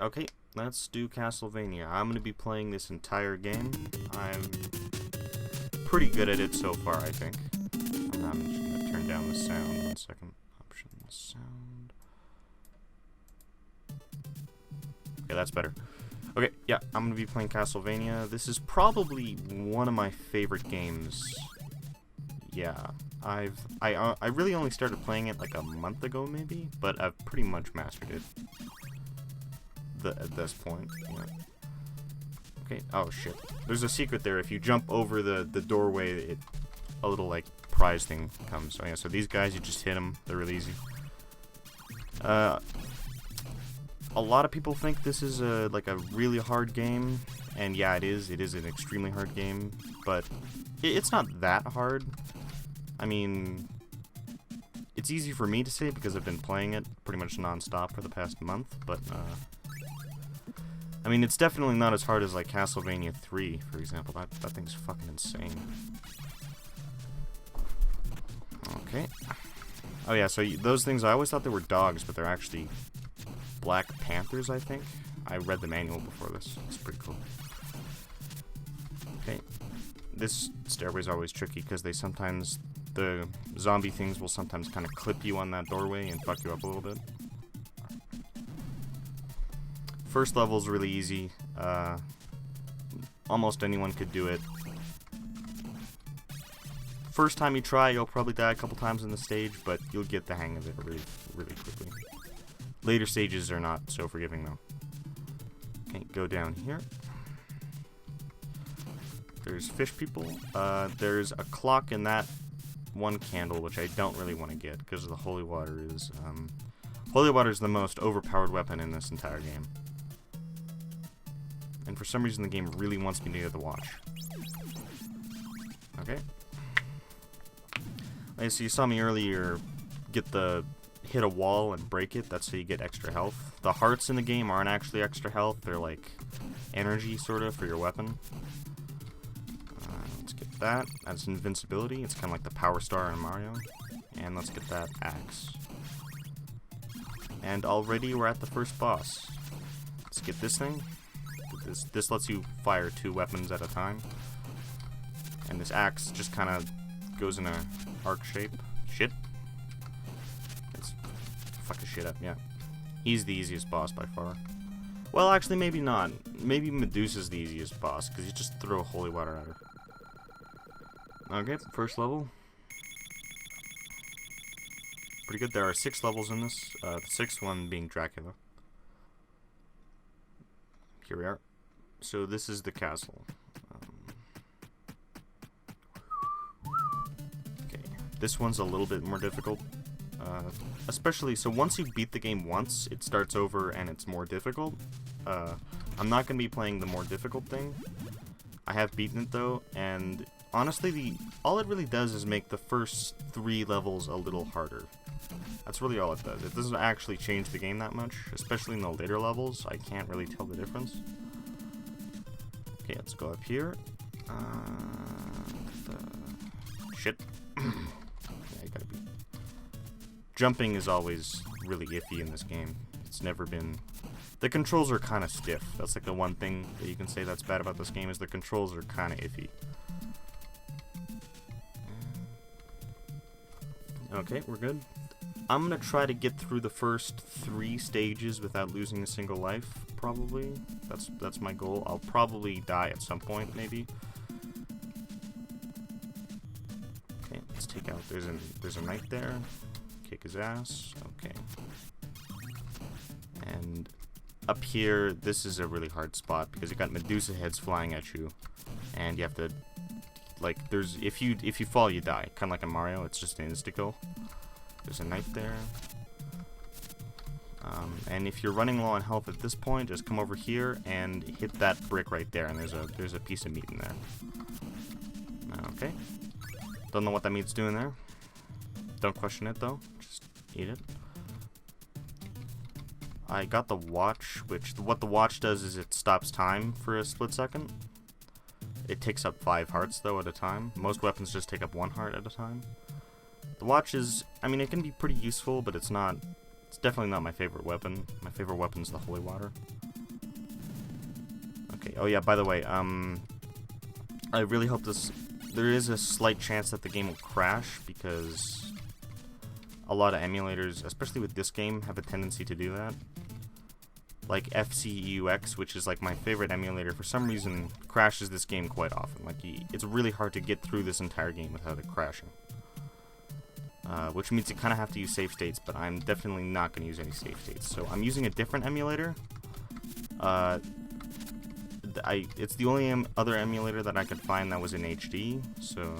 Okay, let's do Castlevania. I'm going to be playing this entire game. I'm pretty good at it so far, I think. I'm just going to turn down the sound. 1 second. Option sound. Okay, that's better. Okay, yeah, I'm going to be playing Castlevania. This is probably one of my favorite games. Yeah, I really only started playing it like a month ago, maybe, but I've pretty much mastered it. At this point, yeah. Okay, oh shit. There's a secret there. If you jump over the doorway, a little, like, prize thing comes. So yeah, so these guys, you just hit them. They're really easy. A lot of people think this is like a really hard game, and yeah, it is. It is an extremely hard game, but it's not that hard. I mean, it's easy for me to say because I've been playing it pretty much non-stop for the past month, but I mean, it's definitely not as hard as, like, Castlevania 3, for example. That thing's fucking insane. Okay. Oh, yeah, so those things, I always thought they were dogs, but they're actually Black Panthers, I think. I read the manual before this. It's pretty cool. Okay. This stairway's always tricky, because they sometimes... The zombie things will sometimes kind of clip you on that doorway and fuck you up a little bit. First level's really easy. Almost anyone could do it. First time you try, you'll probably die a couple times in the stage, but you'll get the hang of it really, really quickly. Later stages are not so forgiving, though. Okay, go down here. There's fish people. There's a clock in that one candle, which I don't really want to get, because the holy water is... holy water is the most overpowered weapon in this entire game. And for some reason the game really wants me to get the watch. Okay. Okay, so you saw me earlier hit a wall and break it. That's how you get extra health. The hearts in the game aren't actually extra health. They're like energy, sort of, for your weapon. Let's get that. That's invincibility. It's kind of like the power star in Mario. And let's get that axe. And already we're at the first boss. Let's get this thing. This lets you fire 2 weapons at a time. And this axe just kind of goes in a arc shape. Shit. Let's fuck this shit up, yeah. He's the easiest boss by far. Well, actually, maybe not. Maybe Medusa's the easiest boss, because you just throw holy water at her. Okay, first level. Pretty good. There are 6 levels in this. The 6th one being Dracula. Here we are. So this is the castle. Okay, this one's a little bit more difficult. Especially, so once you beat the game once, it starts over and it's more difficult. I'm not going to be playing the more difficult thing. I have beaten it though, and honestly, all it really does is make the first 3 levels a little harder. That's really all it does. It doesn't actually change the game that much, especially in the later levels. I can't really tell the difference. Okay, let's go up here. Shit. Yeah, you gotta be... Jumping is always really iffy in this game. It's never been... The controls are kind of stiff. That's like the one thing that you can say that's bad about this game, is the controls are kind of iffy. Okay, we're good. I'm gonna try to get through the first 3 stages without losing a single life, probably. That's my goal. I'll probably die at some point, maybe. Okay, let's take out. There's a knight there. Kick his ass. Okay. And up here, this is a really hard spot because you got Medusa heads flying at you, and you have to, like, if you fall, you die. Kind of like in Mario, it's just an insta-kill. There's a knight there. And if you're running low on health at this point, just come over here and hit that brick right there, and there's a piece of meat in there. Okay. Don't know what that meat's doing there. Don't question it though. Just eat it. I got the watch, what the watch does is it stops time for a split second. It takes up 5 hearts though at a time. Most weapons just take up 1 heart at a time. The watch is, I mean, it can be pretty useful, but it's definitely not my favorite weapon. My favorite weapon is the holy water. Okay, oh yeah, by the way, I really hope this... There is a slight chance that the game will crash, because a lot of emulators, especially with this game, have a tendency to do that. Like FCEUX, which is like my favorite emulator, for some reason crashes this game quite often. Like, it's really hard to get through this entire game without it crashing. Which means you kind of have to use save states, but I'm definitely not going to use any save states. So I'm using a different emulator. It's the only other emulator that I could find that was in HD, so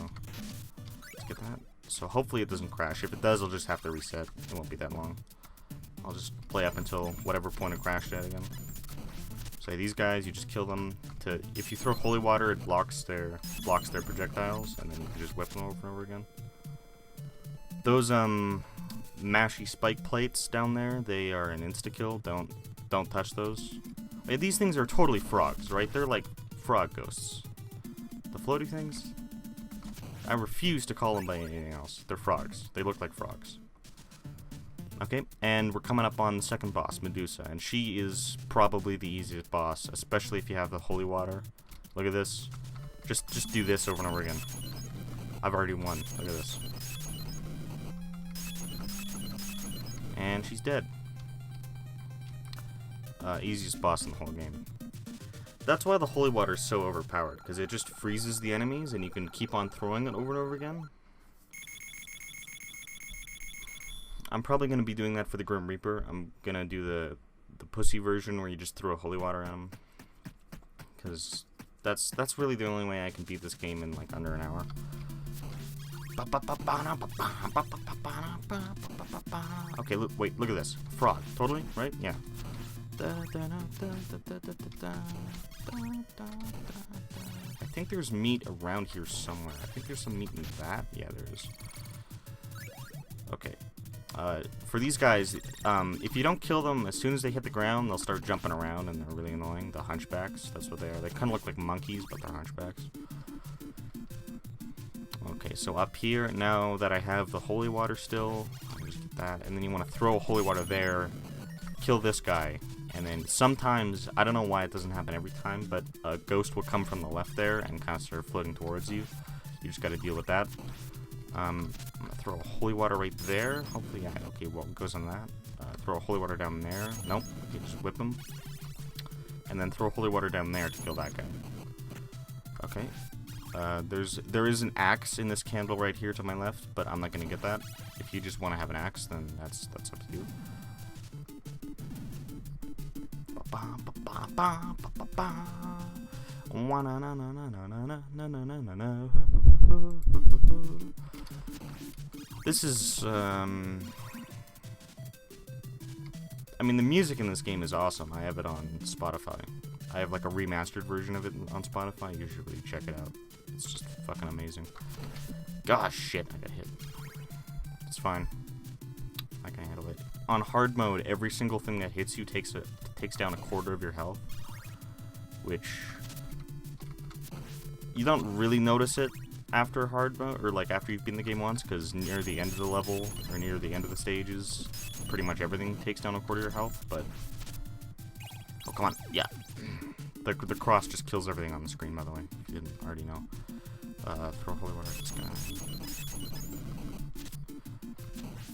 let's get that. So hopefully it doesn't crash. If it does, I'll just have to reset. It won't be that long. I'll just play up until whatever point it crashed at again. So these guys, you just kill them. If you throw holy water, it blocks their projectiles, and then you can just whip them over and over again. Those mashy spike plates down there, they are an insta-kill. Don't touch those. These things are totally frogs, right? They're like frog ghosts. The floaty things? I refuse to call them by anything else. They're frogs. They look like frogs. Okay, and we're coming up on the second boss, Medusa, and she is probably the easiest boss, especially if you have the holy water. Look at this. Just do this over and over again. I've already won. Look at this. And she's dead. Easiest boss in the whole game. That's why the holy water is so overpowered, because it just freezes the enemies and you can keep on throwing it over and over again. I'm probably going to be doing that for the Grim Reaper. I'm going to do the pussy version where you just throw holy water at him. Because that's really the only way I can beat this game in like under an hour. Okay, wait, look at this. Frog, totally, right? Yeah. I think there's meat around here somewhere. I think there's some meat in that. Yeah, there is. Okay. For these guys, if you don't kill them, as soon as they hit the ground, they'll start jumping around, and they're really annoying. The hunchbacks, that's what they are. They kind of look like monkeys, but they're hunchbacks. Okay, so up here, now that I have the holy water still, I'll just get that, and then you want to throw holy water there, kill this guy, and then sometimes, I don't know why it doesn't happen every time, but a ghost will come from the left there and kind of start floating towards you. You just got to deal with that. I'm going to throw a holy water right there. Hopefully, yeah, okay, well, it goes on that. Throw a holy water down there. Nope, you just whip him. And then throw holy water down there to kill that guy. Okay. There is an axe in this candle right here to my left, but I'm not going to get that. If you just want to have an axe, then that's up to you. This is, I mean, the music in this game is awesome. I have it on Spotify. I have like a remastered version of it on Spotify. You should really check it out. It's just fucking amazing. Gosh, shit, I got hit. It's fine. I can handle it. On hard mode, every single thing that hits you takes down a quarter of your health, which you don't really notice it after hard mode, or like after you've beaten the game once, because near the end of the level, or near the end of the stages, pretty much everything takes down a quarter of your health, but... Oh, come on. Yeah. The cross just kills everything on the screen, by the way, if you didn't already know. Throw holy water at this guy.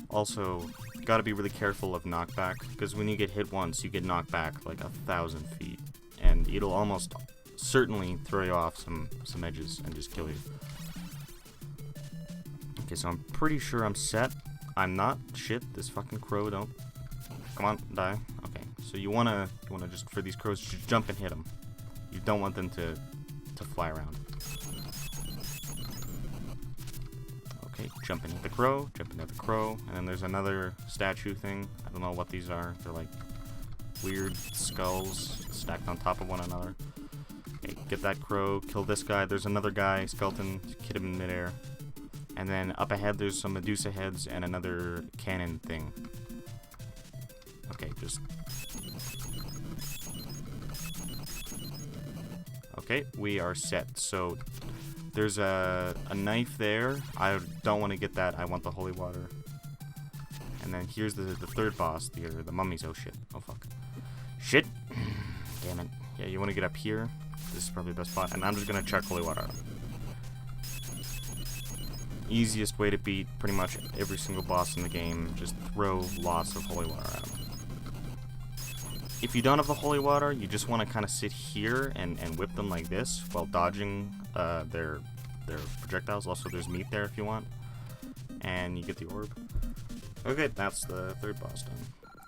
Also, gotta be really careful of knockback, because when you get hit once, you get knocked back like 1,000 feet, and it'll almost certainly throw you off some edges and just kill you. Okay, so I'm pretty sure I'm set. I'm not. Shit, this fucking crow don't. Come on, die. Okay, so you wanna just, for these crows, just jump and hit them. You don't want them to fly around. Okay, jump and hit the crow, jump and hit the crow, and then there's another statue thing. I don't know what these are. They're like weird skulls stacked on top of one another. Okay, get that crow, kill this guy. There's another guy, skeleton, hit him in midair. And then up ahead there's some Medusa heads and another cannon thing. Okay, just... Okay, we are set. So there's a knife there. I don't want to get that. I want the holy water. And then here's the third boss, the mummies. Oh shit. Oh fuck. Shit. Damn it. Yeah, you want to get up here. This is probably the best spot, and I'm just gonna chuck holy water at him. Easiest way to beat pretty much every single boss in the game, just throw lots of holy water at them. If you don't have the holy water, you just want to kind of sit here and whip them like this while dodging their projectiles. Also, there's meat there if you want. And you get the orb. Okay, that's the third boss done.